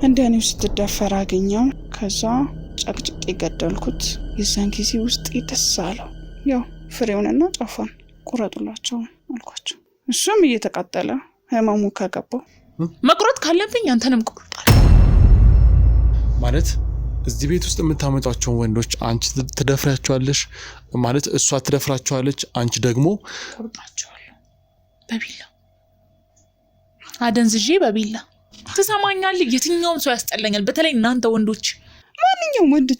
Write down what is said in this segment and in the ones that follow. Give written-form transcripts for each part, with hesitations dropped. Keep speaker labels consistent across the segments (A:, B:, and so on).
A: እንደኔው ስትደፈር አገኘው። ከዛ ጨቅጭቄ ገደልኩት። የዛን ጊዜ ውስጥ ደስ አለው። ያው ፍሬውንና ጫፏን ቁረጡላቸው አልኳቸው። እሱም እየተቃጠለ ህመሙ ከገባው
B: መቁረጥ ካለብኝ አንተንም ቁርጣል
C: ማለት እዚህ ቤት ውስጥ የምታመጣቸውን ወንዶች አንቺ ትደፍራቸዋለሽ ማለት እሷ ትደፍራቸዋለች፣ አንቺ ደግሞ
B: ቁርጣቸዋለሁ በቢላ አደንዝዤ በቢላ። ትሰማኛለህ? የትኛውም ሰው ያስጠላኛል፣ በተለይ እናንተ ወንዶች።
A: ማንኛውም ወንድ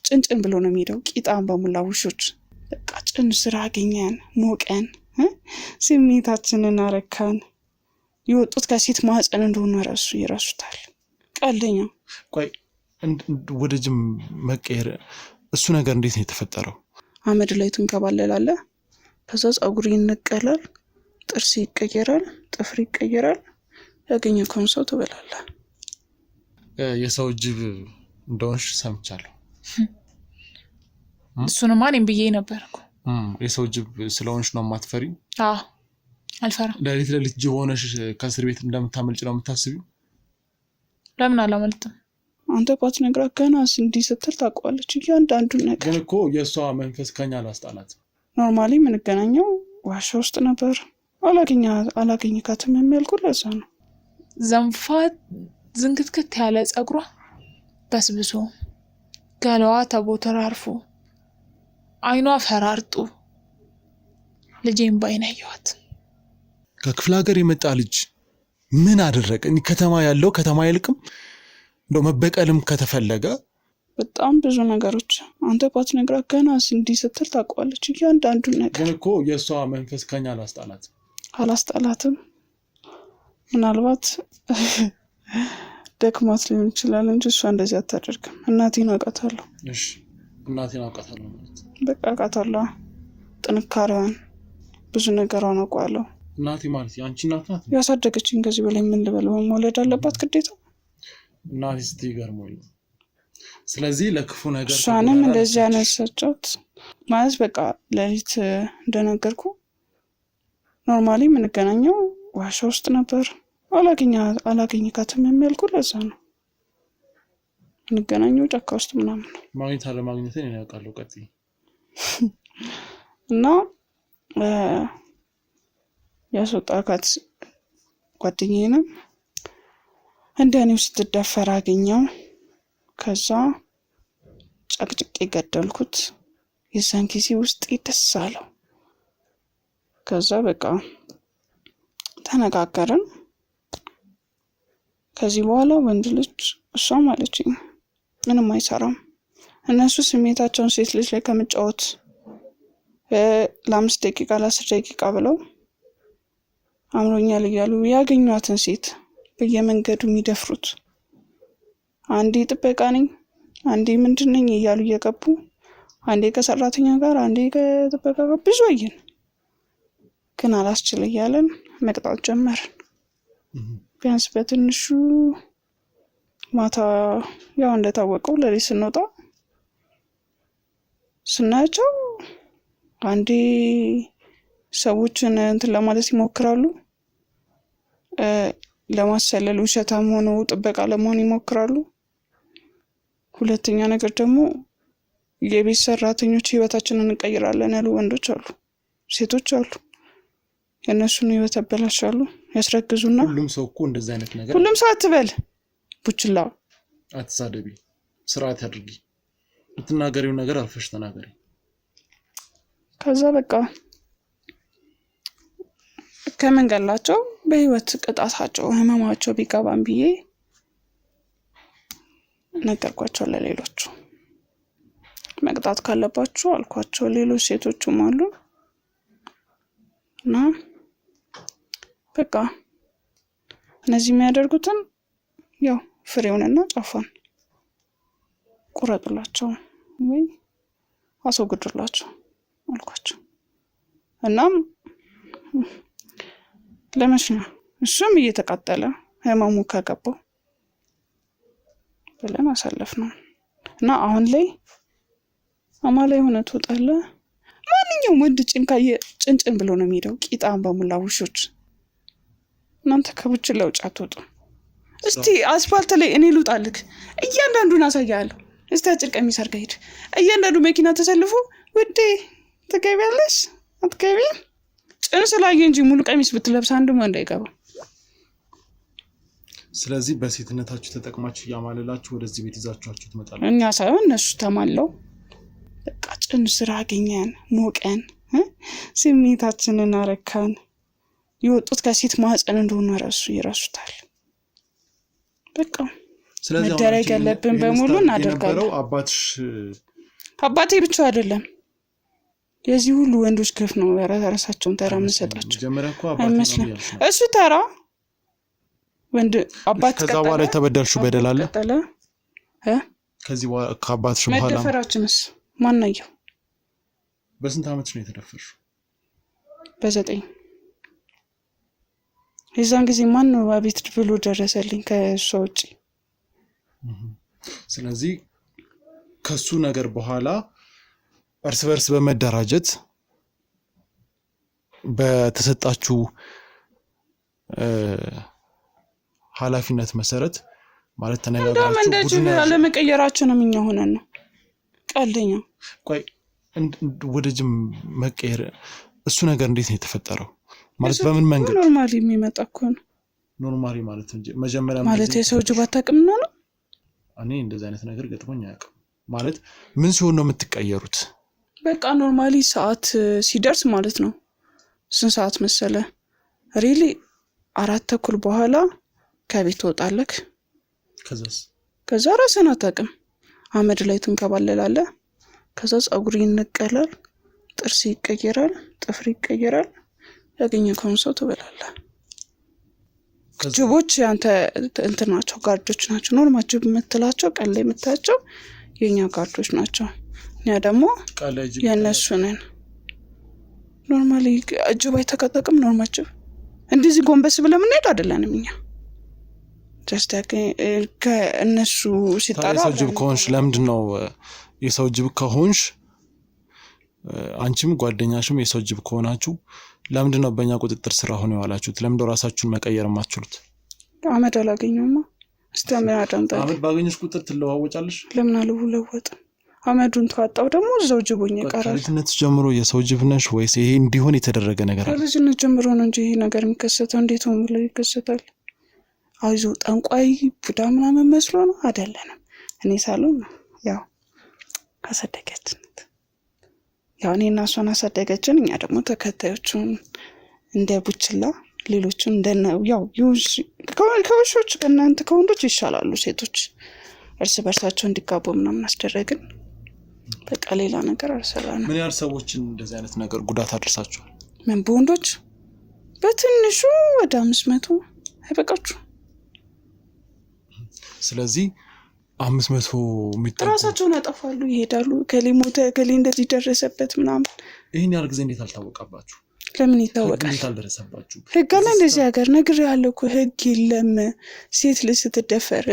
A: ጭንጭን ብሎ ነው የሚሄደው። ቂጣን በሙላ ውሾች። በቃ ጭን ስራ አገኘን፣ ሞቀን፣ ስሜታችንን አረካን። የወጡት ከሴት ማህፀን እንደሆነ ይረሱታል። ቀልደኛ።
C: ቆይ ወደ ጅም መቀየር እሱ ነገር እንዴት ነው የተፈጠረው?
A: አመድ ላይ ትንከባለላለህ፣ ከዛ ጸጉር ይነቀላል፣ ጥርስ ይቀየራል፣ ጥፍር ይቀየራል። ያገኘከውን ሰው ትበላለህ።
C: የሰው ጅብ እንደሆንሽ ሰምቻለሁ።
B: እሱንማ እኔም ብዬ ነበርኩ።
C: የሰው ጅብ ስለሆንሽ ነው የማትፈሪ?
B: አዎ አልፈራም።
C: ለሊት ጅብ ሆነሽ ከእስር ቤት እንደምታመልጭ ነው የምታስቢው?
B: ለምን አላመልጥም?
A: አንተ ባትነግራት ገና እንዲህ ስትል ታውቀዋለች እያንዳንዱን ነገር።
C: ግን እኮ የእሷ መንፈስ ከኛ አላስጣላት።
A: ኖርማሊ የምንገናኘው ዋሻ ውስጥ ነበር። አላገኘካትም የሚያልኩ ለዛ ነው።
B: ዘንፋት ዝንክትክት ያለ ጸጉሯ በስብሶ ገላዋ ተቦተራርፎ አይኗ ፈራርጡ ልጄን ባይናየዋት።
C: ከክፍለ ሀገር የመጣ ልጅ ምን አደረገ? ከተማ ያለው ከተማ አይልቅም። እንደው መበቀልም ከተፈለገ
A: በጣም ብዙ ነገሮች አንተ ባትነግራት ገና እንዲህ ስትል ታውቀዋለች እያንዳንዱን ነገር።
C: ግን እኮ የእሷ መንፈስ ከኛ
A: አላስጣላትም። ምናልባት ደክማት ሊሆን ይችላል እንጂ እሷ እንደዚህ አታደርግም። እናቴን አውቃታለሁ።
C: እሺ እናቴን አውቃታለሁ ማለት
A: በቃ አውቃታለሁ። ጥንካሬዋን፣ ብዙ ነገሯን አውቃለሁ።
C: እናቴ ማለት ያንቺ እናት ናት?
A: ያሳደገችኝ። ከዚህ በላይ ምን ልበል? መውለድ አለባት ግዴታ።
C: እናቴ ስትገርሞኝ። ስለዚህ ለክፉ ነገር
A: እሷንም እንደዚህ ያነሳቻት ማለት በቃ ለሊት እንደነገርኩ ኖርማሊ የምንገናኘው ዋሻ ውስጥ ነበር። አላገኘካትም የሚያልኩ ለዛ ነው። የምንገናኘው ጫካ ውስጥ ምናምን ነው።
C: ማግኘት አለማግኘትን እኔ አውቃለሁ። ቀጥይ።
A: እና ያስወጣካት ጓደኛዬንም እንደኔው ስትደፈር አገኘው። ከዛ ጨቅጭቄ ገደልኩት። የዛን ጊዜ ውስጥ ደስ አለው። ከዛ በቃ ተነጋገርን። ከዚህ በኋላ ወንድ ልጅ እሷ ማለችኝ ምንም አይሰራም። እነሱ ስሜታቸውን ሴት ልጅ ላይ ከመጫወት ለ5 ደቂቃ ለ10 ደቂቃ ብለው አምሮኛል እያሉ ያገኟትን ሴት በየመንገዱ የሚደፍሩት፣ አንዴ ጥበቃ ነኝ አንዴ ምንድን ነኝ እያሉ እየገቡ አንዴ ከሰራተኛ ጋር አንዴ ከጥበቃ ጋር ብዙ አየን። ግን አላስችል እያለን መቅጣት ጀመርን። ቢያንስ በትንሹ ማታ ያው እንደታወቀው ለሊት ስንወጣ ስናያቸው አንዴ ሰዎችን እንትን ለማለት ይሞክራሉ፣ ለማሰለል ውሸታም ሆኖ ጥበቃ ለመሆን ይሞክራሉ። ሁለተኛ ነገር ደግሞ የቤት ሰራተኞች ህይወታችንን እንቀይራለን ያሉ ወንዶች አሉ፣ ሴቶች አሉ። የእነሱን ህይወት ያበላሻሉ፣ ያስረግዙና።
C: ሁሉም ሰው እኮ እንደዛ አይነት ነገር
A: ሁሉም ሰው አትበል፣ ቡችላ
C: አትሳደቢ፣ ስርዓት ያድርጊ። የምትናገሪው ነገር አልፈሽ ተናገሪ።
A: ከዛ በቃ ከመንገላቸው በህይወት ቅጣታቸው ህመማቸው ቢገባም ብዬ ነገርኳቸው ለሌሎቹ። መቅጣት ካለባቸው አልኳቸው። ሌሎች ሴቶችም አሉ እና በቃ እነዚህ የሚያደርጉትን ያው ፍሬውንና ጫፏን ቁረጡላቸው ወይ አስወግዱላቸው አልኳቸው። እናም ለመሽና እሱም እየተቃጠለ ህመሙ ከገባው ብለን አሳለፍነው እና አሁን ላይ አማላይ ሆነ ተወጣለ። ማንኛውም ወንድ ጭንጭን ብሎ ነው የሚሄደው። ቂጣን በሙላ ውሾች። እናንተ ከቡችላ ውጭ አትወጡ። እስቲ አስፋልት ላይ እኔ ልውጣልክ እያንዳንዱን አሳያለሁ። እስቲ አጭር ቀሚስ አድርገህ ሂድ። እያንዳንዱ መኪና ተሰልፎ ውዴ ትገቢያለሽ አትገቢም ጭን ስላየ እንጂ ሙሉ ቀሚስ ብትለብስ አንድም ወንድ አይገባም።
C: ስለዚህ በሴትነታችሁ ተጠቅማችሁ ያማለላችሁ ወደዚህ ቤት ይዛችኋችሁ ትመጣላችሁ።
A: እኛ ሳይሆን እነሱ ተማለው በቃ ጭን ስራ አገኘን ሞቀን ስሜታችንን አረካን። የወጡት ከሴት ማህፀን እንደሆነ ይረሱታል። በቃ ስለዚህ መደረግ ያለብን በሙሉ እናደርጋለን። አባቴ ብቻ አይደለም የዚህ ሁሉ ወንዶች ግፍ ነው ራሳቸውን ተራ መሰጣቸው አይመስልም። እሱ ተራ ወንድ አባት
C: ከዛ በኋላ የተበደልሽው በደል አለ ከዚህ በኋላ ከአባትሽ በኋላ
A: መደፈራችንስ ማን ነው?
C: በስንት ዓመትሽ ነው የተደፈርሽው?
A: በ9 የዛን ጊዜ ማን ነው አቤት ብሎ ደረሰልኝ ከእሷ ውጪ።
C: ስለዚህ ከሱ ነገር በኋላ እርስ በርስ በመደራጀት በተሰጣችሁ ኃላፊነት መሰረት ማለት ተነጋግራችሁ
A: እንደዚህ ለመቀየራችን ምን ሆነን ነው ቀልደኛ
C: ቆይ ወደጅም መቀየር እሱ ነገር እንዴት ነው የተፈጠረው? ማለት በምን መንገድ?
A: ኖርማሊ የሚመጣ እኮ ነው።
C: ኖርማሊ ማለት እንጂ መጀመሪያ
A: ማለት የሰው ጅብ አታውቅም ነው።
C: እኔ እንደዛ አይነት ነገር ገጥሞኝ አያውቅም። ማለት ምን ሲሆን ነው የምትቀየሩት?
A: በቃ ኖርማሊ ሰዓት ሲደርስ ማለት ነው። ስንት ሰዓት መሰለ? ሪሊ 4:30 በኋላ ከቤት ወጣለክ። ከዛ ራስህን አታውቅም። አመድ ላይ ትንከባለላለህ። ከዛ ጸጉር ይነቀላል፣ ጥርስ ይቀየራል፣ ጥፍር ይቀየራል። ያገኘከውን ሰው ትበላለህ። ጅቦች ያንተ እንትን ናቸው፣ ጋርዶች ናቸው። ኖርማል ጅብ የምትላቸው ቀን ላይ የምታያቸው የኛ ጋርዶች ናቸው። እኛ ደግሞ የእነሱ ነን። ኖርማሊ ጅብ አይተቀጠቅም። ኖርማል ጅብ እንደዚህ ጎንበስ ብለን የምንሄድ አይደለንም እኛ። ጀስት ከእነሱ ሲጣራ
C: የሰው ጅብ ከሆንሽ ለምንድን ነው የሰው ጅብ ከሆንሽ አንቺም ጓደኛሽም የሰው ጅብ ከሆናችሁ ለምንድን ነው በእኛ ቁጥጥር ስራ ሆነው ያላችሁት? ለምንድን ነው ራሳችሁን መቀየር የማትችሉት?
A: አመድ አላገኘውማ። እስቲ
C: አመድ ባገኘሽ ቁጥር ትለዋወጫለሽ።
A: ለምን አልለወጥም? አመዱን ተዋጣው ደግሞ እዛው ጅቦኝ ይቀራል።
C: ከልጅነት ጀምሮ የሰው ጅብ ነሽ ወይስ ይሄ እንዲሆን የተደረገ ነገር አለ?
A: ከልጅነት ጀምሮ ነው እንጂ ይሄ ነገር የሚከሰተው። እንዴት ሆኖ ብሎ ይከሰታል? አይዞ ጠንቋይ ቡዳ ምናምን መስሎ ነው አይደለንም። እኔ ሳሎን ነው ያው አሳደገችን። ያው እኔና እሷን አሳደገችን። እኛ ደግሞ ተከታዮቹን እንደ ቡችላ ሌሎቹን እንደነው ያው ከውሾች ከእናንተ ከወንዶች ይሻላሉ ሴቶች እርስ በርሳቸው እንዲጋቡ ምናምን አስደረግን። በቃ ሌላ ነገር አልሰራንም።
C: ምን ያህል ሰዎችን እንደዚህ አይነት ነገር ጉዳት አድርሳችኋል?
A: ምን በወንዶች በትንሹ ወደ 500 አይበቃችሁ?
C: ስለዚህ 500 የሚጠጉ
A: ራሳቸውን ያጠፋሉ፣ ይሄዳሉ። ከሌ ሞተ፣ ከሌ እንደዚህ ደረሰበት ምናምን።
C: ይሄን ያህል ጊዜ እንዴት አልታወቀባችሁ?
A: ለምን ይታወቃል?
C: እንዴት አልደረሰባችሁ?
A: ህግ አለ እንደዚህ ሀገር ነገር ያለው እኮ ህግ የለም። ሴት ልጅ ስትደፈር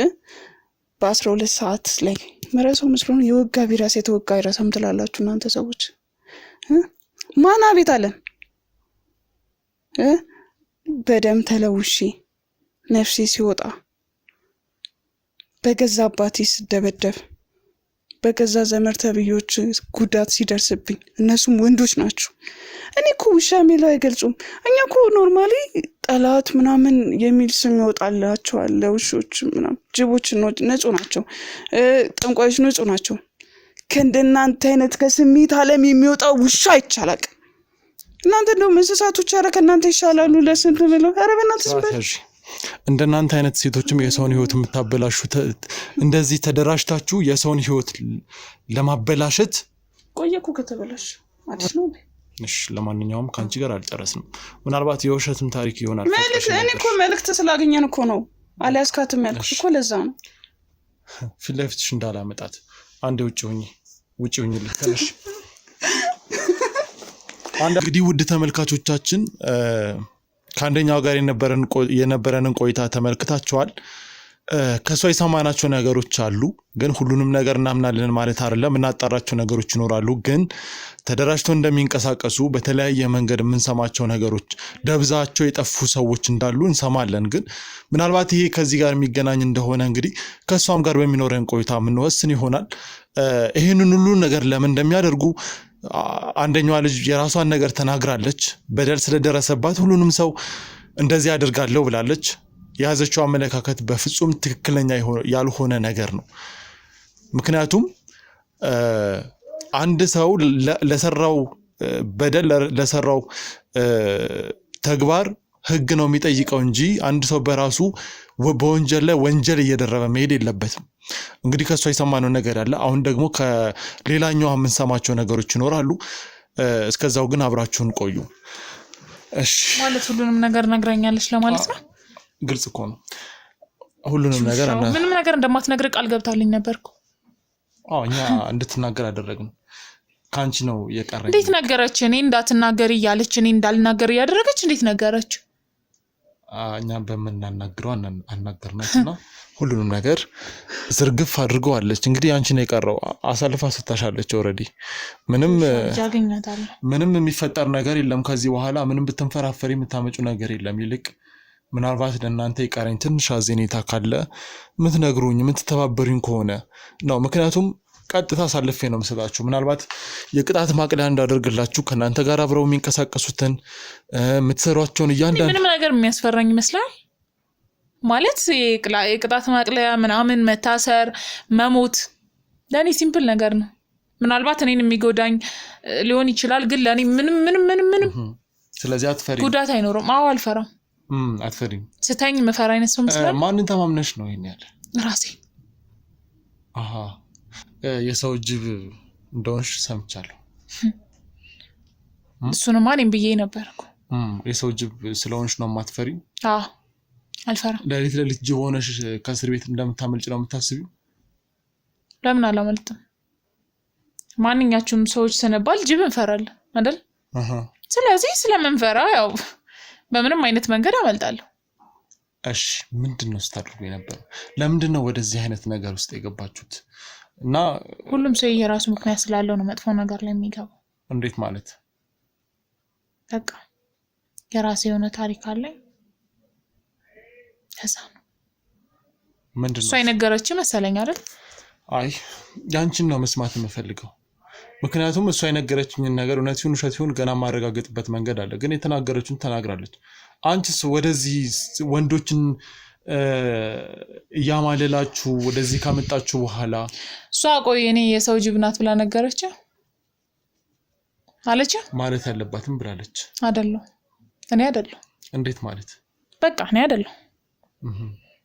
A: በ12 ሰዓት ላይ መረሰው መስሎን የወጋ ቢራስ የተወጋ አይረሳም ትላላችሁ እናንተ ሰዎች። ማና ቤት አለን በደም ተለውሺ ነፍሴ ሲወጣ በገዛ አባቴ ስደበደብ በገዛ ዘመድ ተብዮች ጉዳት ሲደርስብኝ እነሱም ወንዶች ናቸው። እኔ እኮ ውሻ የሚለው አይገልጹም። እኛ እኮ ኖርማሊ ጠላት ምናምን የሚል ስም ይወጣላቸዋል ለውሾች ምናምን። ጅቦች ንጹህ ናቸው፣ ጠንቋዮች ንጹህ ናቸው። ከእንደናንተ አይነት ከስሜት ዓለም የሚወጣው ውሻ አይቻላል። እናንተ እንደውም እንስሳቶች ኧረ ከእናንተ ይሻላሉ ለስንት ብለው ኧረ በእናንተ ስበል።
C: እንደናንተ አይነት ሴቶችም የሰውን ህይወት የምታበላሹ እንደዚህ ተደራጅታችሁ የሰውን ህይወት ለማበላሸት
A: ቆየኩ ከተበላሽ ማለት ነው።
C: እሺ ለማንኛውም ካንቺ ጋር አልጨረስንም። ምናልባት የውሸትም ታሪክ ይሆናል።
A: እኔ እኮ መልእክት ስላገኘን እኮ ነው አልያዝካትም ያልኩት እኮ ለዛ ነው።
C: ፊት ለፊትሽ እንዳላመጣት አንዴ ውጪ ሁኚ ልትከለሽ። እንግዲህ ውድ ተመልካቾቻችን ከአንደኛው ጋር የነበረንን ቆይታ ተመልክታችኋል። ከሷ የሰማናቸው ነገሮች አሉ፣ ግን ሁሉንም ነገር እናምናለን ማለት አይደለም። እናጣራቸው ነገሮች ይኖራሉ፣ ግን ተደራጅተው እንደሚንቀሳቀሱ በተለያየ መንገድ የምንሰማቸው ነገሮች፣ ደብዛቸው የጠፉ ሰዎች እንዳሉ እንሰማለን። ግን ምናልባት ይሄ ከዚህ ጋር የሚገናኝ እንደሆነ እንግዲህ ከእሷም ጋር በሚኖረን ቆይታ የምንወስን ይሆናል። ይህንን ሁሉ ነገር ለምን እንደሚያደርጉ አንደኛዋ ልጅ የራሷን ነገር ተናግራለች። በደል ስለደረሰባት ሁሉንም ሰው እንደዚህ አድርጋለሁ ብላለች። የያዘችው አመለካከት በፍጹም ትክክለኛ ያልሆነ ነገር ነው። ምክንያቱም አንድ ሰው ለሰራው በደል ለሰራው ተግባር ህግ ነው የሚጠይቀው እንጂ አንድ ሰው በራሱ በወንጀል ላይ ወንጀል እየደረበ መሄድ የለበትም። እንግዲህ ከሷ የሰማነው ነገር አለ። አሁን ደግሞ ከሌላኛው የምንሰማቸው ነገሮች ይኖራሉ። እስከዛው ግን አብራችሁን ቆዩ። እሺ።
B: ማለት ሁሉንም ነገር ነግራኛለች ለማለት ነው?
C: ግልጽ እኮ ነው። ሁሉንም ነገር
B: ምንም ነገር እንደማትነግር ቃል ገብታልኝ ነበርኩ።
C: እኛ እንድትናገር አደረግን። ካንቺ ነው የቀረኝ።
B: እንዴት ነገረች? እኔ እንዳትናገር እያለች እኔ እንዳልናገር እያደረገች እንዴት ነገረች?
C: እኛ በምናናግረው አናገርናትና ሁሉንም ነገር ዝርግፍ አድርገዋለች። እንግዲህ አንቺ ነው የቀረው። አሳልፋ ስታሻለች። ኦልሬዲ ምንም የሚፈጠር ነገር የለም ከዚህ በኋላ። ምንም ብትንፈራፈሪ የምታመጩ ነገር የለም። ይልቅ ምናልባት ለእናንተ የቀረኝ ትንሽ አዘኔታ ካለ የምትነግሩኝ የምትተባበሩኝ ከሆነ ነው። ምክንያቱም ቀጥታ አሳልፌ ነው የምሰጣችሁ። ምናልባት የቅጣት ማቅለያ እንዳደርግላችሁ ከእናንተ ጋር አብረው የሚንቀሳቀሱትን የምትሰሯቸውን እያንዳንዱ
B: ምንም ነገር የሚያስፈራኝ ይመስላል። ማለት የቅጣት ማቅለያ ምናምን መታሰር፣ መሞት ለእኔ ሲምፕል ነገር ነው። ምናልባት እኔን የሚጎዳኝ ሊሆን ይችላል፣ ግን ለእኔ ምንም
C: ስለዚህ አትፈሪ።
B: ጉዳት አይኖረም። አዎ አልፈራም።
C: አትፈሪም?
B: ስተኝ መፈራ አይነት ሰው መስላል።
C: ማንን ተማምነሽ ነው ይሄን ያለ?
B: ራሴ።
C: የሰው ጅብ እንደሆንሽ ሰምቻለሁ።
B: እሱንማ እኔም ብዬ ነበርኩ።
C: የሰው ጅብ ስለሆንሽ ነው የማትፈሪ?
B: አልፈራም።
C: ለሊት ጅብ ሆነሽ ከእስር ቤት እንደምታመልጭ ነው የምታስቢው?
B: ለምን አላመልጥም? ማንኛችሁም ሰዎች ስንባል ጅብ እንፈራለን አይደል? ስለዚህ ስለምንፈራ ያው በምንም አይነት መንገድ አመልጣለሁ።
C: እሺ፣ ምንድነው ስታደርጉ የነበረው? ለምንድነው ወደዚህ አይነት ነገር ውስጥ የገባችሁት? እና
B: ሁሉም ሰው የራሱ ምክንያት ስላለው ነው መጥፎ ነገር ላይ የሚገባው።
C: እንዴት ማለት?
B: በቃ የራሴ የሆነ ታሪክ አለኝ። ከዛ ነው
C: ምንድነው?
B: እሷ የነገረችኝ መሰለኝ አይደል?
C: አይ ያንቺን ነው መስማት የምፈልገው። ምክንያቱም እሷ የነገረችኝን ነገር እውነት ይሁን ውሸት ይሁን ገና ማረጋገጥበት መንገድ አለ። ግን የተናገረችውን ተናግራለች። አንቺስ ወደዚህ ወንዶችን እያማለላችሁ ወደዚህ ካመጣችሁ በኋላ
B: እሷ ቆይ እኔ የሰው ጅብ ናት ብላ ነገረች አለች
C: ማለት ያለባትም ብላለች።
B: አይደለም እኔ አይደለም።
C: እንዴት ማለት?
B: በቃ እኔ አይደለም።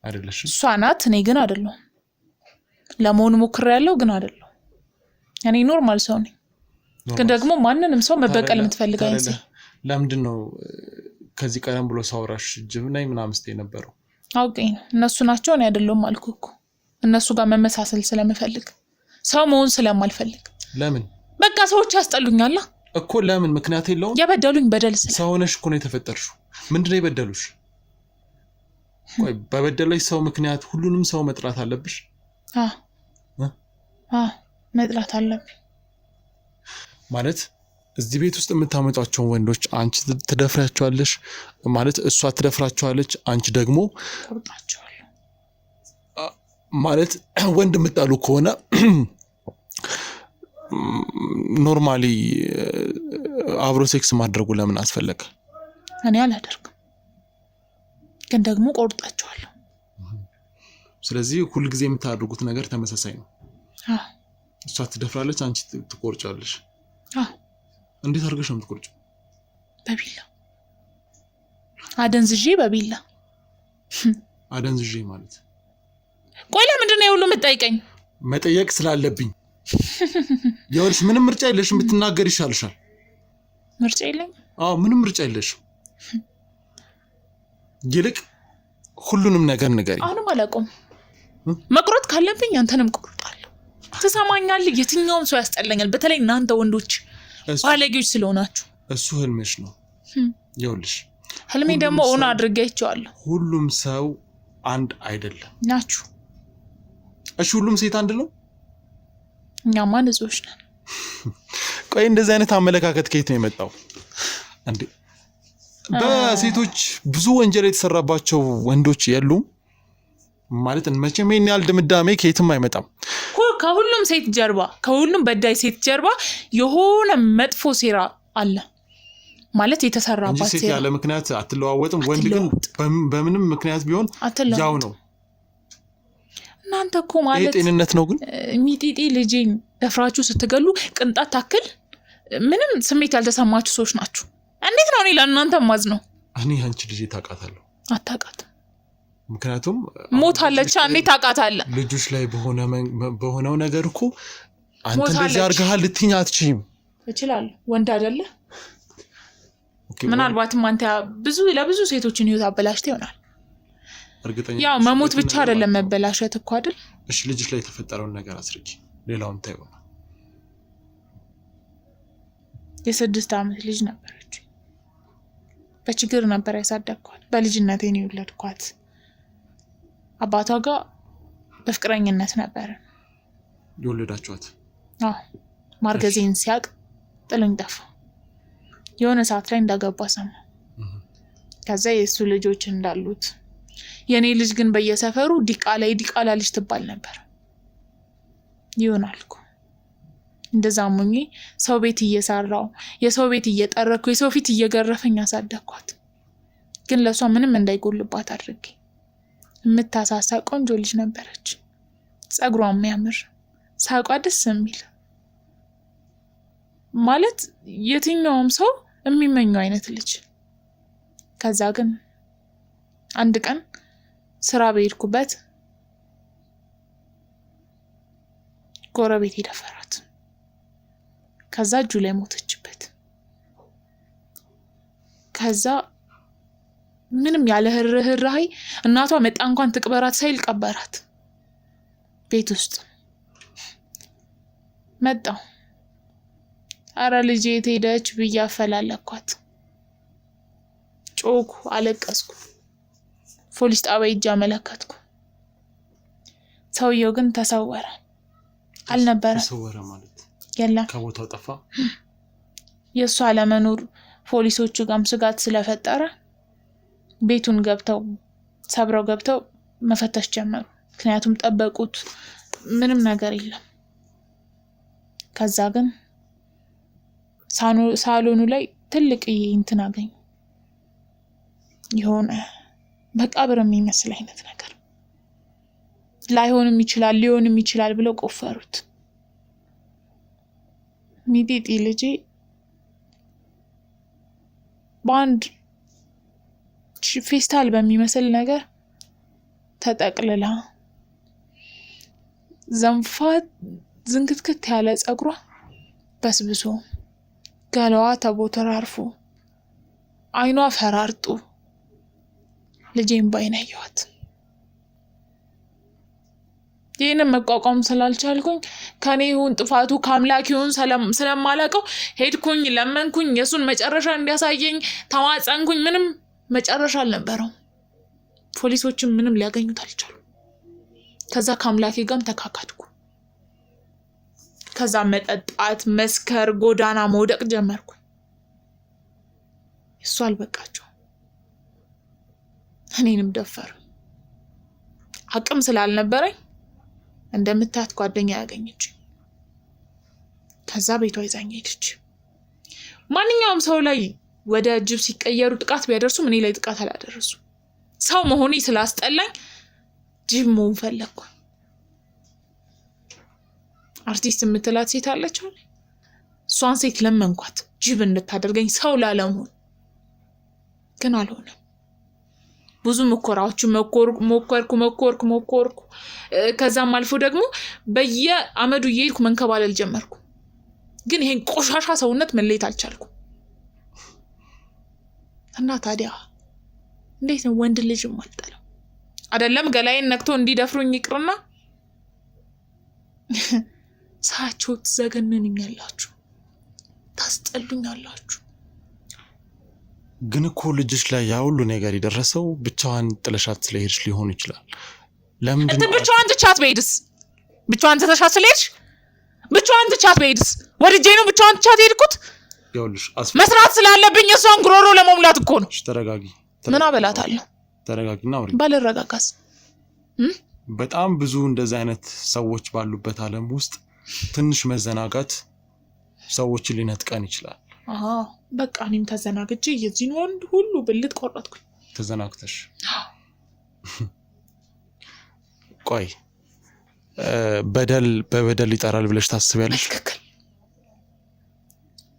C: አይደለሽ?
B: እሷ ናት፣ እኔ ግን አይደለም። ለመሆን ሞክሬያለሁ ግን አይደለም። እኔ ኖርማል ሰው ነኝ። ግን ደግሞ ማንንም ሰው መበቀል የምትፈልግ አይነት ሰው።
C: ለምንድን ነው ከዚህ ቀደም ብሎ ሳውራሽ ጅብ ነኝ ምናምን ስትይ ነበረው?
B: አውቀኝ ነው። እነሱ ናቸው እኔ አይደለም አልኩህ እኮ። እነሱ ጋር መመሳሰል ስለምፈልግ፣ ሰው መሆን ስለማልፈልግ።
C: ለምን?
B: በቃ ሰዎች ያስጠሉኛል
C: እኮ። ለምን? ምክንያት የለውም።
B: የበደሉኝ በደል ስለ
C: ሰው ነሽ እኮ ነው የተፈጠርሽው። ምንድነው የበደሉሽ? ቆይ በበደለሽ ሰው ምክንያት ሁሉንም ሰው መጥራት አለብሽ?
B: መጥራት አለብኝ
C: ማለት እዚህ ቤት ውስጥ የምታመጧቸውን ወንዶች አንቺ ትደፍራቸዋለሽ ማለት እሷ ትደፍራቸዋለች፣ አንቺ ደግሞ
B: ቆርጣቸዋለሁ
C: ማለት ወንድ የምጣሉ ከሆነ ኖርማሊ አብሮ ሴክስ ማድረጉ ለምን አስፈለገ?
B: እኔ አላደርግም፣ ግን ደግሞ ቆርጣቸዋለሁ።
C: ስለዚህ ሁልጊዜ የምታደርጉት ነገር ተመሳሳይ ነው። እሷ ትደፍራለች፣ አንቺ ትቆርጫለሽ። እንዴት አድርገሽ ነው የምትቆርጪው?
B: በቢላ አደንዝዤ። በቢላ
C: አደንዝዤ ማለት?
B: ቆይ ለምንድን ነው የሁሉ የምትጠይቀኝ?
C: መጠየቅ ስላለብኝ። ይኸውልሽ ምንም ምርጫ የለሽም፣ ብትናገር ይሻልሻል።
B: ምርጫ የለኝም?
C: አዎ ምንም ምርጫ የለሽም። ይልቅ ሁሉንም ነገር ንገሪኝ።
B: አሁንም አላውቀውም። መቁረጥ ካለብኝ አንተንም ቆርጣለሁ። ትሰማኛለህ? የትኛውም ሰው ያስጠላኛል፣ በተለይ እናንተ ወንዶች ባለጌዎች ስለሆናችሁ።
C: እሱ ህልምሽ ነው። ይኸውልሽ
B: ህልሜ ደግሞ ኦን አድርጌያቸዋለሁ።
C: ሁሉም ሰው አንድ አይደለም
B: ናችሁ።
C: እሺ ሁሉም ሴት አንድ ነው?
B: እኛማ ንጹህ ነን።
C: ቆይ እንደዚህ አይነት አመለካከት ከየት ነው የመጣው እንዴ? በሴቶች ብዙ ወንጀል የተሰራባቸው ወንዶች የሉም ማለት መቼም ይሄን ያህል ድምዳሜ ከየትም አይመጣም።
B: ከሁሉም ሴት ጀርባ ከሁሉም በዳይ ሴት ጀርባ የሆነ መጥፎ ሴራ አለ ማለት የተሰራባት
C: ሴት ያለ ምክንያት አትለዋወጥም። ወንድ ግን በምንም ምክንያት ቢሆን ያው ነው።
B: እናንተ እኮ ማለት
C: ጤንነት ነው። ግን
B: ሚጢጢ ልጅን ደፍራችሁ ስትገሉ ቅንጣት ታክል ምንም ስሜት ያልተሰማችሁ ሰዎች ናችሁ። እንዴት ነው እኔ ለእናንተ ማዝ ነው?
C: እኔ አንቺ ልጅ ታውቃታለሁ።
B: አታውቃትም።
C: ምክንያቱም
B: ሞታለች። እንዴት ታውቃታለህ?
C: ልጆች ላይ በሆነው ነገር እኮ አንተ እንደዚህ አድርገሃል ልትይኝ አትችይም።
B: እችላለሁ። ወንድ አይደለ? ምናልባትም አንተ ለብዙ ሴቶችን ህይወት አበላሽተ ይሆናል። ያው መሞት ብቻ አይደለም መበላሸት እኮ አይደል?
C: እሺ ልጅሽ ላይ የተፈጠረውን ነገር አስረጂ። ሌላውን ታይሆና
B: የ6 ዓመት ልጅ ነበረች። በችግር ነበር ያሳደግኳት። በልጅነቴ ነው የወለድኳት። አባቷ ጋር በፍቅረኝነት ነበር
C: የወለዳችኋት።
B: ማርገዜን ሲያቅ ጥሎኝ ጠፋ። የሆነ ሰዓት ላይ እንዳገባ ሰማ። ከዛ የእሱ ልጆች እንዳሉት የኔ ልጅ ግን በየሰፈሩ ዲቃላ ልጅ ትባል ነበር። ይሆናል እኮ እንደዛ ሙኝ ሰው ቤት እየሰራው የሰው ቤት እየጠረኩ የሰው ፊት እየገረፈኝ አሳደግኳት። ግን ለሷ ምንም እንዳይጎልባት አድርጌ የምታሳሳ ቆንጆ ልጅ ነበረች። ጸጉሯ የሚያምር ሳቋ ደስ የሚል ማለት የትኛውም ሰው የሚመኘው አይነት ልጅ። ከዛ ግን አንድ ቀን ስራ በሄድኩበት ጎረቤት ደፈራት። ከዛ እጁ ላይ ሞተችበት። ከዛ ምንም ያለ ርህራሄ እናቷ መጣ እንኳን ትቅበራት ሳይል ቀበራት። ቤት ውስጥ መጣው። አረ ልጄ ሄደች ብዬ አፈላለኳት። ጮኩ፣ አለቀስኩ። ፖሊስ ጣቢያ ሄጄ አመለከትኩ። ሰውየው ግን ተሰወረ። አልነበረም።
C: ተሰወረ ማለት
B: የለም፣
C: ከቦታው ጠፋ።
B: የእሱ አለመኖር ፖሊሶቹ ጋርም ስጋት ስለፈጠረ ቤቱን ሰብረው ገብተው መፈተሽ ጀመሩ። ምክንያቱም ጠበቁት፣ ምንም ነገር የለም። ከዛ ግን ሳሎኑ ላይ ትልቅ እንትን አገኙ። የሆነ መቃብር የሚመስል አይነት ነገር። ላይሆንም ይችላል ሊሆንም ይችላል ብለው ቆፈሩት። ሚጢጢ ልጄ በአንድ ፌስታል በሚመስል ነገር ተጠቅልላ ዘንፋት ዝንክትክት ያለ ጸጉሯ በስብሶ ገላዋ ተቦተራርፎ አይኗ ፈራርጡ ልጄን ባይናየዋት። ይህንን መቋቋም ስላልቻልኩኝ ከኔ ይሁን ጥፋቱ ከአምላክ ይሁን ስለማላውቀው ሄድኩኝ፣ ለመንኩኝ፣ የሱን መጨረሻ እንዲያሳየኝ ተማጸንኩኝ። ምንም መጨረሻ አልነበረው። ፖሊሶችም ምንም ሊያገኙት አልቻሉ። ከዛ ከአምላኬ ጋርም ተካካድኩ። ከዛ መጠጣት፣ መስከር፣ ጎዳና መውደቅ ጀመርኩ። እሱ አልበቃቸው፣ እኔንም ደፈሩ። አቅም ስላልነበረኝ እንደምታት ጓደኛ ያገኘች። ከዛ ቤቷ ይዛኝ ሄደች። ማንኛውም ሰው ላይ ወደ ጅብ ሲቀየሩ ጥቃት ቢያደርሱ እኔ ላይ ጥቃት አላደረሱ። ሰው መሆኔ ስላስጠላኝ ጅብ መሆን ፈለግኩ። አርቲስት የምትላት ሴት አለች። እሷን ሴት ለመንኳት ጅብ እንድታደርገኝ ሰው ላለመሆን። ግን አልሆነም። ብዙ ሙከራዎችን ሞከርኩ። ከዛም አልፎ ደግሞ በየአመዱ እየሄድኩ መንከባለል ጀመርኩ። ግን ይሄን ቆሻሻ ሰውነት መለየት አልቻልኩ። እና ታዲያ እንዴት ነው ወንድ ልጅ ማልጠለው? አይደለም ገላዬን ነክቶ እንዲደፍሩኝ ይቅርና ሳያቸው ትዘገንኑኛላችሁ፣ ታስጠሉኛላችሁ።
C: ግን እኮ ልጅሽ ላይ ያ ሁሉ ነገር የደረሰው ብቻዋን ጥለሻት ስለሄድሽ ሊሆን ይችላል። ለምንድን ነው
B: ብቻዋን ትቻት በሄድስ? ብቻዋን ትተሻት ስለሄድሽ ብቻዋን ትቻት በሄድስ? ወድጄ ነው ብቻዋን ትቻት ሄድኩት?
C: ይኸውልሽ
B: መስራት ስላለብኝ እሷን ጉሮሮ ለመሙላት እኮ ነው።
C: ተረጋጊ።
B: ምን አበላታለሁ?
C: ተረጋጊና አውሪ።
B: ባልረጋጋስ?
C: በጣም ብዙ እንደዚህ አይነት ሰዎች ባሉበት ዓለም ውስጥ ትንሽ መዘናጋት ሰዎችን ሊነጥቀን ይችላል።
B: በቃ እኔም ተዘናግቼ የዚህን ወንድ ሁሉ ብልት ቆረጥኩኝ።
C: ተዘናግተሽ ቆይ በበደል ይጠራል ብለሽ ታስቢያለሽ?
B: ትክክል።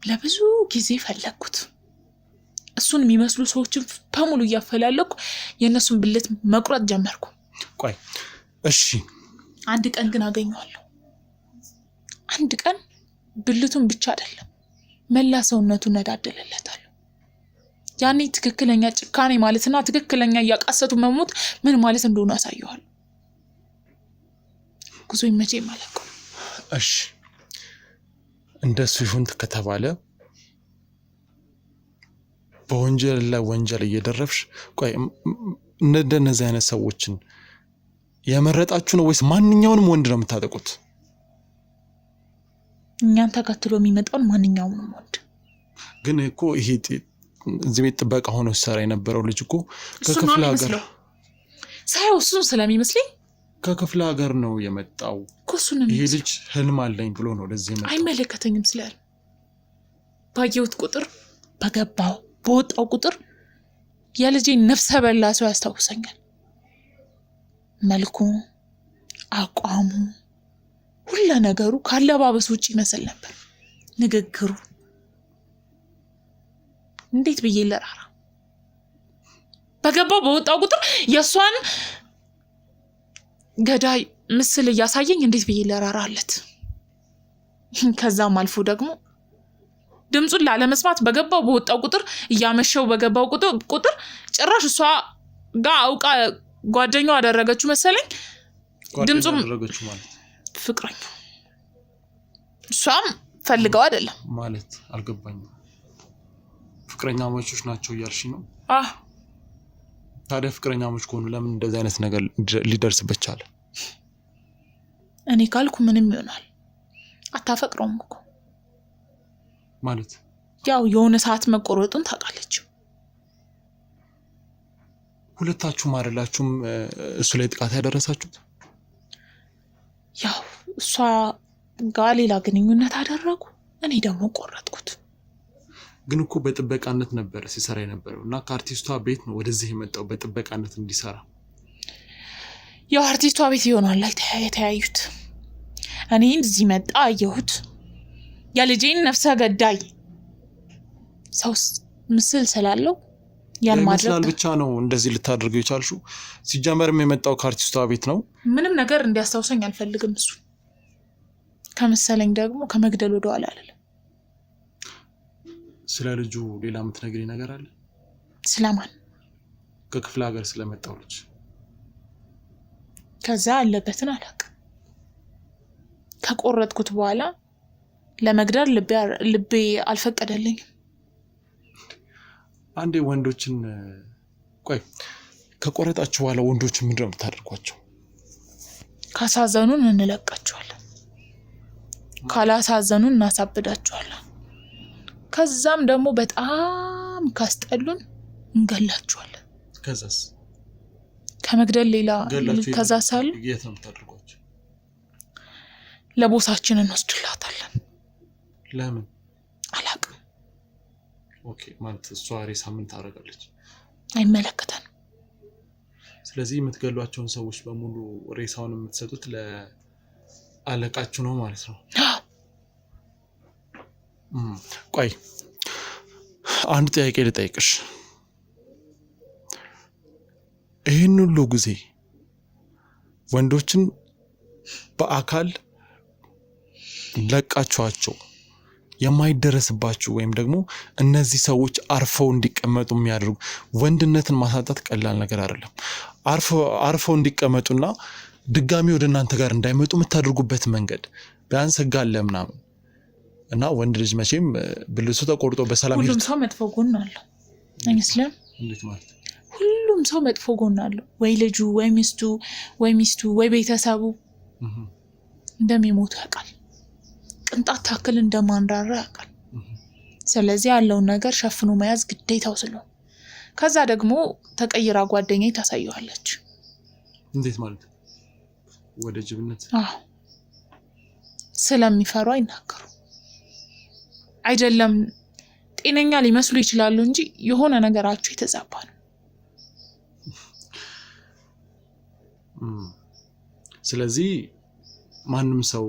B: ለብዙ ጊዜ ፈለግኩት። እሱን የሚመስሉ ሰዎችን በሙሉ እያፈላለኩ የእነሱን ብልት መቁረጥ ጀመርኩ።
C: ቆይ እሺ፣
B: አንድ ቀን ግን አገኘዋለሁ። አንድ ቀን ብልቱን ብቻ አይደለም መላ ሰውነቱን ነዳደለለታለሁ። ያኔ ትክክለኛ ጭካኔ ማለትና ትክክለኛ እያቃሰቱ መሞት ምን ማለት እንደሆነ አሳየዋለሁ። ጉዞ ይመቼ ማለቁ።
C: እሺ እንደሱ ይሁን ከተባለ በወንጀል ላይ ወንጀል እየደረፍሽ ቆይ እንደነዚህ አይነት ሰዎችን የመረጣችሁ ነው ወይስ ማንኛውንም ወንድ ነው የምታጠቁት?
B: እኛን ተከትሎ የሚመጣውን ማንኛውንም ወንድ።
C: ግን እኮ ይሄ እዚህ ቤት ጥበቃ ሆኖ ሲሰራ የነበረው ልጅ እኮ ከክፍለ ሀገር
B: ሳይው እሱን ስለሚመስለኝ
C: ከክፍለ ሀገር ነው የመጣው። ይሄ ልጅ ህልም አለኝ ብሎ ነው ለዚህ የመጣው።
B: አይመለከተኝም ስላል ባየሁት ቁጥር በገባው በወጣው ቁጥር የልጄ ነፍሰ በላ ሰው ያስታውሰኛል። መልኩ፣ አቋሙ፣ ሁሉ ነገሩ ካለባበስ ውጪ ይመስል ነበር። ንግግሩ እንዴት ብዬ ለራራ በገባው በወጣው ቁጥር የሷን ገዳይ ምስል እያሳየኝ እንዴት ብዬ ለራራለት። ከዛም አልፎ ደግሞ ድምጹን ላለመስማት በገባው በወጣው ቁጥር እያመሸው በገባው ቁጥር ጭራሽ እሷ ጋር አውቃ ጓደኛው አደረገችው መሰለኝ። ድምጹም
C: አደረገችው ማለት
B: ፍቅረኛ እሷም ፈልገው አይደለም
C: ማለት አልገባኝም። ፍቅረኛሞች ናቸው እያልሽ ነው? ታዲያ ፍቅረኛሞች ከሆኑ ለምን እንደዚህ አይነት ነገር ሊደርስበት ቻለ?
B: እኔ ካልኩ ምንም ይሆናል። አታፈቅረውም እኮ
C: ማለት
B: ያው የሆነ ሰዓት መቆረጡን ታውቃለች።
C: ሁለታችሁም አይደላችሁም እሱ ላይ ጥቃት ያደረሳችሁት?
B: ያው እሷ ጋር ሌላ ግንኙነት አደረጉ፣ እኔ ደግሞ ቆረጥኩት።
C: ግን እኮ በጥበቃነት ነበር ሲሰራ የነበረው እና ከአርቲስቷ ቤት ነው ወደዚህ የመጣው በጥበቃነት እንዲሰራ።
B: ያው አርቲስቷ ቤት ይሆናል ላይ የተያዩት። እኔ እዚህ መጣ አየሁት። የልጄን ነፍሰ ገዳይ ሰው ምስል ስላለው ያን ማድረግ
C: ብቻ ነው እንደዚህ ልታደርገው የቻልሽው። ሲጀመርም የመጣው ከአርቲስቷ ቤት ነው።
B: ምንም ነገር እንዲያስታውሰኝ አልፈልግም። እሱ ከመሰለኝ ደግሞ ከመግደል ወደ ኋላ አላለም።
C: ስለ ልጁ ሌላ የምትነግሪኝ ነገር አለ?
B: ስለማን?
C: ከክፍለ ሀገር ስለመጣው ልጅ።
B: ከዛ አለበትን አላውቅም። ከቆረጥኩት በኋላ ለመግደል ልቤ አልፈቀደልኝም።
C: አንዴ ወንዶችን ቆይ ከቆረጣችሁ በኋላ ወንዶችን ምንድን ነው የምታደርጓቸው?
B: ካሳዘኑን እንለቃቸዋለን፣ ካላሳዘኑን እናሳብዳቸዋለን። ከዛም ደግሞ በጣም ካስጠሉን እንገላቸዋለን።
C: ከዛስ?
B: ከመግደል ሌላ ከዛ ሳሉ
C: የት ነው የምታደርጓቸው?
B: ለቦሳችን እንወስድላታለን።
C: ለምን?
B: አላውቅም።
C: ኦኬ ማለት እሷ ሬሳ ምን ታደርጋለች?
B: አይመለከተንም።
C: ስለዚህ የምትገሏቸውን ሰዎች በሙሉ ሬሳውን የምትሰጡት ለአለቃችሁ ነው ማለት ነው? ቆይ አንድ ጥያቄ ልጠይቅሽ። ይህን ሁሉ ጊዜ ወንዶችን በአካል ለቃችኋቸው የማይደረስባችሁ ወይም ደግሞ እነዚህ ሰዎች አርፈው እንዲቀመጡ የሚያደርጉ ወንድነትን ማሳጣት ቀላል ነገር አይደለም። አርፈው እንዲቀመጡና ድጋሚ ወደ እናንተ ጋር እንዳይመጡ የምታደርጉበት መንገድ ቢያንስ ህግ አለ ምናምን እና ወንድ ልጅ መቼም ብልቱ ተቆርጦ በሰላም
B: ሁሉም ሰው መጥፎ ጎን አለው። አይመስልም?
C: እንዴት ማለት?
B: ሁሉም ሰው መጥፎ ጎን አለው። ወይ ልጁ ወይ ሚስቱ ወይ ቤተሰቡ እንደሚሞቱ ያውቃል። ቅንጣት ታክል እንደማንራራ ያውቃል። ስለዚህ ያለውን ነገር ሸፍኖ መያዝ ግዴታው ስለሆነ ከዛ ደግሞ ተቀይራ ጓደኛዬ ታሳየዋለች።
C: እንዴት ማለት? ወደ ጅብነት?
B: አዎ ስለሚፈሩ አይናገሩ። አይደለም ጤነኛ ሊመስሉ ይችላሉ እንጂ የሆነ ነገራቸው የተዛባ ነው።
C: ስለዚህ ማንም ሰው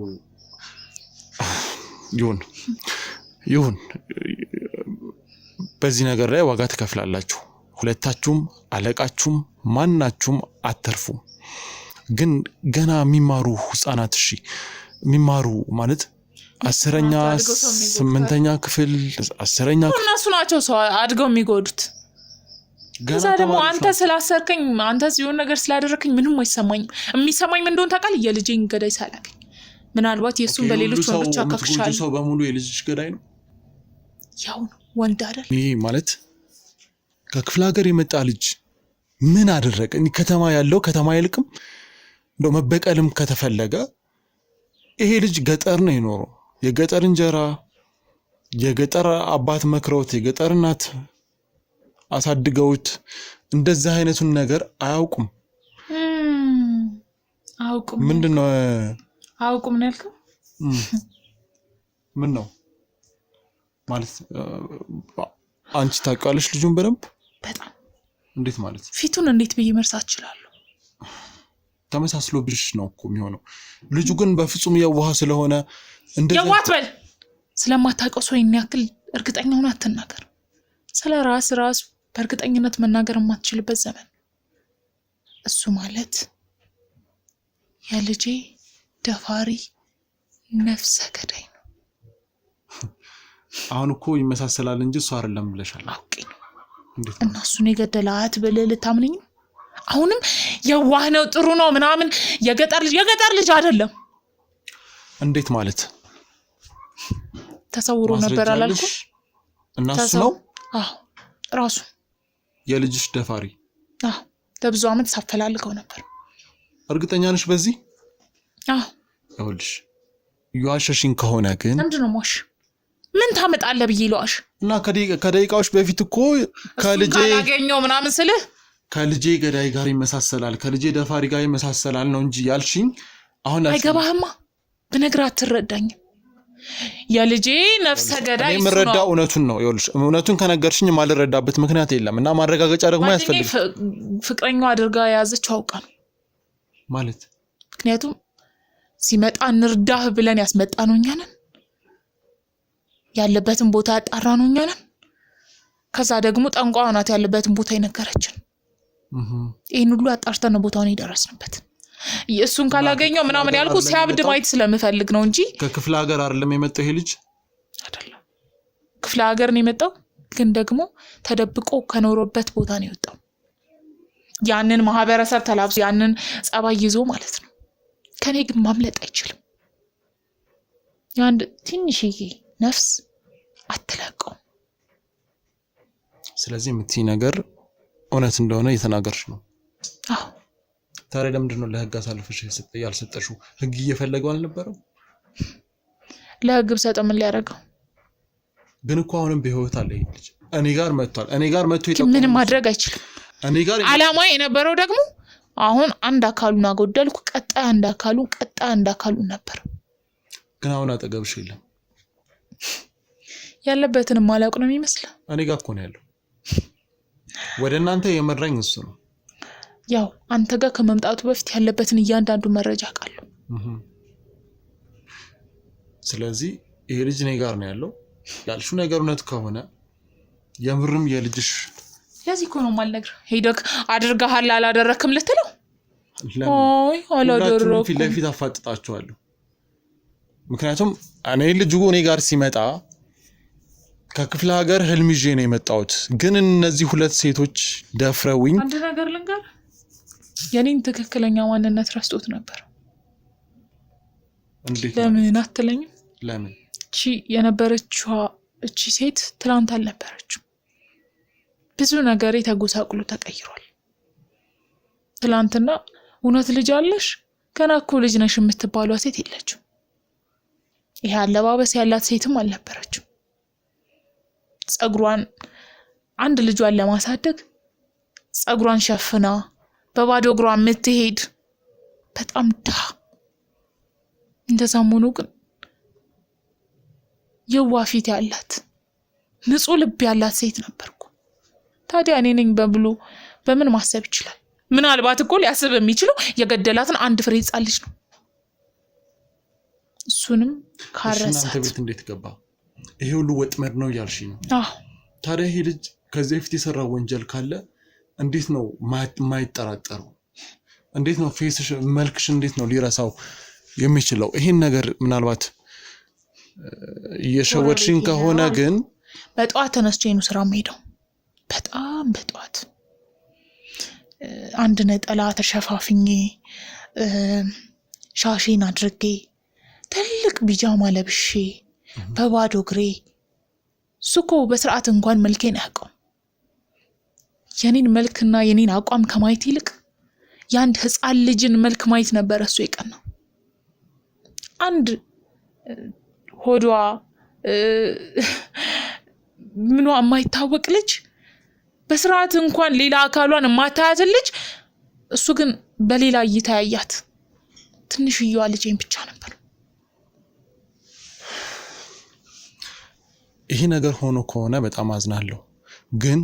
C: ይሁን በዚህ ነገር ላይ ዋጋ ትከፍላላችሁ። ሁለታችሁም አለቃችሁም ማናችሁም አተርፉም። ግን ገና የሚማሩ ህፃናት የሚማሩ ማለት 10ኛ 8ኛ ክፍል 10ኛ
B: እነሱ ናቸው ሰው አድገው የሚጎዱት። ከዛ ደግሞ አንተ ስላሰርከኝ አንተ ሲሆን ነገር ስላደረከኝ ምንም አይሰማኝም። የሚሰማኝ ምን እንደሆነ ታውቃለህ? የልጄን ገዳይ ሳላገኝ ምናልባት የሱን በሌሎች ወንዶች አካክሻለሁ።
C: ሰው በሙሉ የልጅሽ ገዳይ ነው።
B: ያው ነው ወንድ አይደል?
C: ይሄ ማለት ከክፍለ ሀገር የመጣ ልጅ ምን አደረገ? ከተማ ያለው ከተማ አይልቅም። እንደው መበቀልም ከተፈለገ ይሄ ልጅ ገጠር ነው የኖረው። የገጠር እንጀራ የገጠር አባት መክረውት የገጠር እናት አሳድገውት እንደዚህ አይነቱን ነገር አያውቁም።
B: አውቁም
C: ምንድነው?
B: አውቁም ነው ያልከው?
C: ምን ነው ማለት? አንቺ ታውቂዋለሽ ልጁን በደንብ?
B: በጣም።
C: እንዴት ማለት?
B: ፊቱን እንዴት ብዬ መርሳት እችላለሁ?
C: ተመሳስሎብሽ ነው እኮ የሚሆነው። ልጁ ግን በፍጹም የዋህ ስለሆነ
B: የዋት በል ስለማታውቀው ሰው ያክል እርግጠኛ ሆነ አትናገር። ስለ ራስ በእርግጠኝነት መናገር የማትችልበት ዘመን እሱ ማለት የልጄ ደፋሪ ነፍሰ ገዳይ ነው።
C: አሁን እኮ ይመሳሰላል እንጂ እሱ አይደለም ብለሻል።
B: አውቄ ነው። እና እሱን የገደላት ብለህ ልታምነኝ? አሁንም የዋህ ነው ጥሩ ነው ምናምን የገጠር ልጅ አይደለም።
C: እንዴት ማለት?
B: ተሰውሮ ነበር አላልኩ?
C: እና እሱ ነው?
B: አዎ ራሱ
C: የልጅሽ ደፋሪ?
B: አዎ ለብዙ ዓመት ሳፈላልገው ነበር።
C: እርግጠኛ ነሽ በዚህ?
B: አዎ
C: ይኸውልሽ የዋሸሽኝ ከሆነ ግን
B: ምንድን ነው ሞሽ? ምን ታመጣለህ ብዬ ለዋሽ?
C: እና ከደቂቃዎች በፊት እኮ ከልጄ
B: ያገኘው ምናምን ስልህ
C: ከልጄ ገዳይ ጋር ይመሳሰላል ከልጄ ደፋሪ ጋር ይመሳሰላል ነው እንጂ ያልሽኝ። አሁን
B: አይገባህማ። ብነግርህ አትረዳኝም። የልጄ ነፍሰ ገዳይ
C: እኔ የምረዳው እውነቱን ነው። ይኸውልሽ እውነቱን ከነገርሽኝ ማልረዳበት ምክንያት የለም። እና ማረጋገጫ ደግሞ ያስፈልጋል።
B: ፍቅረኛው አድርጋ ያዘችው አውቃ ነው
C: ማለት።
B: ምክንያቱም ሲመጣ እንርዳህ ብለን ያስመጣ ነው እኛ ነን። ያለበትን ቦታ ያጣራ ነው እኛ ነን። ከዛ ደግሞ ጠንቋዋ ናት ያለበትን ቦታ የነገረችን። ይሄን ሁሉ አጣርተን ነው ቦታውን የደረስንበት። እሱን ካላገኘው ምናምን ያልኩ ሲያብድ ማየት ስለምፈልግ ነው እንጂ
C: ከክፍለ ሀገር አይደለም የመጣው ይሄ ልጅ
B: አይደለም። ክፍለ ሀገር ነው የመጣው፣ ግን ደግሞ ተደብቆ ከኖረበት ቦታ ነው የወጣው። ያንን ማህበረሰብ ተላብሶ ያንን ጸባይ ይዞ ማለት ነው። ከኔ ግን ማምለጥ አይችልም። ያንድ ትንሽዬ ነፍስ አትለቀው።
C: ስለዚህ የምትይ ነገር እውነት እንደሆነ እየተናገርሽ ነው?
B: አዎ።
C: ታዲያ ለምንድን ነው ለህግ አሳልፈሽ ያልሰጠሽው? ህግ እየፈለገው አልነበረም?
B: ለህግ ብሰጠው ምን ሊያደርገው?
C: ግን እኮ አሁንም በህይወት አለ ይሄ ልጅ። እኔ ጋር መጥቶ ይጠቁም።
B: ምንም ማድረግ አይችልም።
C: እኔ ጋር
B: አላማ የነበረው ደግሞ አሁን አንድ አካሉን አጎደልኩ፣ ቀጣይ አንድ አካሉን ነበር።
C: ግን አሁን አጠገብሽ የለም።
B: ያለበትን ማላውቅ ነው የሚመስለው።
C: እኔ ጋር እኮ ነው ያለው። ወደ እናንተ የመራኝ እሱ ነው።
B: ያው አንተ ጋር ከመምጣቱ በፊት ያለበትን እያንዳንዱ መረጃ አውቃለሁ።
C: ስለዚህ ይሄ ልጅ እኔ ጋር ነው ያለው ያልሽው ነገር እውነት ከሆነ የምርም የልጅሽ
B: ለዚህ እኮ ነው የማልነግርህ። ሄደክ አድርገሃል አላደረክም ልትለው? አይ አላደረኩም።
C: ፊት ለፊት አፋጥጣቸዋለሁ። ምክንያቱም ልጁ እኔ ጋር ሲመጣ ከክፍለ ሀገር ህልም ይዤ ነው የመጣሁት። ግን እነዚህ ሁለት ሴቶች ደፍረውኝ
B: አንድ ነገር ልንገር፣ የኔን ትክክለኛ ማንነት ረስቶት ነበር።
C: እንዴት?
B: ለምን አትለኝም?
C: ለምን?
B: እቺ የነበረችዋ እቺ ሴት ትላንት አልነበረችም። ብዙ ነገር ተጎሳቁሎ ተቀይሯል። ትላንትና እውነት ልጅ አለሽ ገና እኮ ልጅ ነሽ የምትባሏ ሴት የለችም። ይሄ አለባበስ ያላት ሴትም አልነበረችም። ጸጉሯን አንድ ልጇን ለማሳደግ ጸጉሯን ሸፍና በባዶ እግሯ የምትሄድ በጣም እንደዛም ሆኖ ግን የዋፊት ያላት ንጹህ ልብ ያላት ሴት ነበርኩ። ታዲያ እኔ ነኝ በብሎ በምን ማሰብ ይችላል? ምናልባት እኮ ሊያስብ የሚችለው የገደላትን አንድ ፍሬ ሕፃን ልጅ ነው። እሱንም ካረሳት
C: እናንተ ቤት እንዴት ገባ? ይሄ ሁሉ ወጥመድ ነው ያልሽ ነው? ታዲያ ይሄ ልጅ ከዚህ በፊት የሰራው ወንጀል ካለ እንዴት ነው ማይጠራጠረው? እንዴት ነው ፌስሽ መልክሽ እንዴት ነው ሊረሳው የሚችለው? ይሄን ነገር ምናልባት የሸወድሽን ከሆነ ግን
B: በጠዋት ተነስቼ ነው ስራ የምሄደው። በጣም በጠዋት አንድ ነጠላ ተሸፋፍኜ ሻሽን አድርጌ ትልቅ ቢጃማ ለብሼ በባዶ እግሬ ሱቆ በስርዓት እንኳን መልኬን ያውቀው የኔን መልክና የኔን አቋም ከማየት ይልቅ የአንድ ሕፃን ልጅን መልክ ማየት ነበር እሱ የቀናው። አንድ ሆዷ ምኗ የማይታወቅ ልጅ በስርዓት እንኳን ሌላ አካሏን የማታያት ልጅ እሱ ግን በሌላ እይታ ያያት ትንሽዬዋ ልጄን ብቻ ነበር።
C: ይሄ ነገር ሆኖ ከሆነ በጣም አዝናለሁ። ግን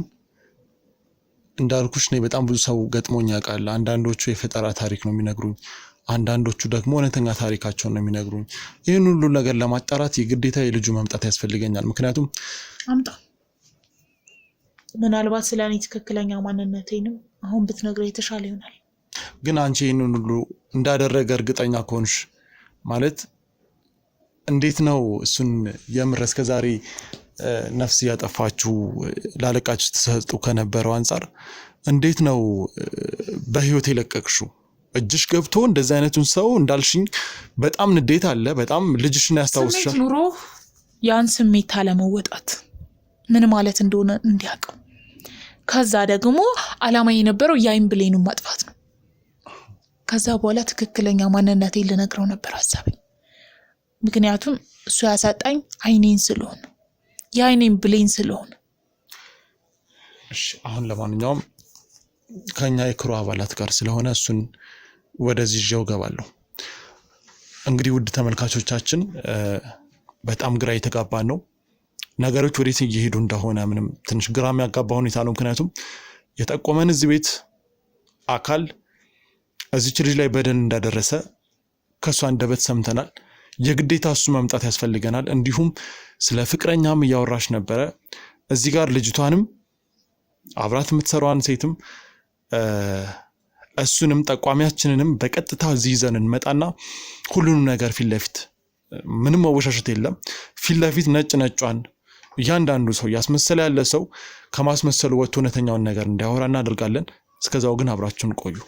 C: እንዳልኩሽ ነው በጣም ብዙ ሰው ገጥሞኝ ያውቃል። አንዳንዶቹ የፈጠራ ታሪክ ነው የሚነግሩኝ፣ አንዳንዶቹ ደግሞ እውነተኛ ታሪካቸውን ነው የሚነግሩኝ። ይህን ሁሉ ነገር ለማጣራት የግዴታ የልጁ መምጣት ያስፈልገኛል። ምክንያቱም
B: አምጣ ምናልባት ስለኔ ትክክለኛ ማንነቴንም አሁን ብትነግረኝ የተሻለ ይሆናል።
C: ግን አንቺ ይህንን ሁሉ እንዳደረገ እርግጠኛ ከሆንሽ ማለት እንዴት ነው እሱን የምር እስከዛሬ ነፍስ ያጠፋችሁ ላለቃችሁ ተሰጡ ከነበረው አንፃር እንዴት ነው በህይወት የለቀቅሽው? እጅሽ ገብቶ እንደዚህ አይነቱን ሰው እንዳልሽኝ በጣም ንዴት አለ። በጣም ልጅሽን ያስታውስሻል።
B: ስሜት ኑሮ ያን ስሜት አለመወጣት ምን ማለት እንደሆነ እንዲያውቀው፣ ከዛ ደግሞ አላማ የነበረው ያይን ብሌኑን ማጥፋት ነው። ከዛ በኋላ ትክክለኛ ማንነቴን ልነግረው ነበር ሐሳቤ። ምክንያቱም እሱ ያሳጣኝ አይኔን ስለሆነ የአይኔን ብሌን ስለሆነ።
C: እሺ አሁን ለማንኛውም ከኛ የክሩ አባላት ጋር ስለሆነ እሱን ወደዚህ ይዤው ገባለሁ። እንግዲህ ውድ ተመልካቾቻችን በጣም ግራ የተጋባን ነው። ነገሮች ወዴት እየሄዱ እንደሆነ ምንም ትንሽ ግራ የሚያጋባ ሁኔታ ነው። ምክንያቱም የጠቆመን እዚህ ቤት አካል እዚች ልጅ ላይ በደል እንዳደረሰ ከሷ አንደበት ሰምተናል። የግዴታ እሱ መምጣት ያስፈልገናል። እንዲሁም ስለ ፍቅረኛም እያወራሽ ነበረ። እዚህ ጋር ልጅቷንም አብራት የምትሰራዋን ሴትም እሱንም ጠቋሚያችንንም በቀጥታ እዚህ ይዘን እንመጣና ሁሉንም ነገር ፊት ለፊት ምንም መወሻሸት የለም ፊት ለፊት ነጭ ነጯን እያንዳንዱ ሰው ያስመሰለ ያለ ሰው ከማስመሰሉ ወጥቶ እውነተኛውን ነገር እንዲያወራ እናደርጋለን። እስከዛው ግን አብራችሁን ቆዩ።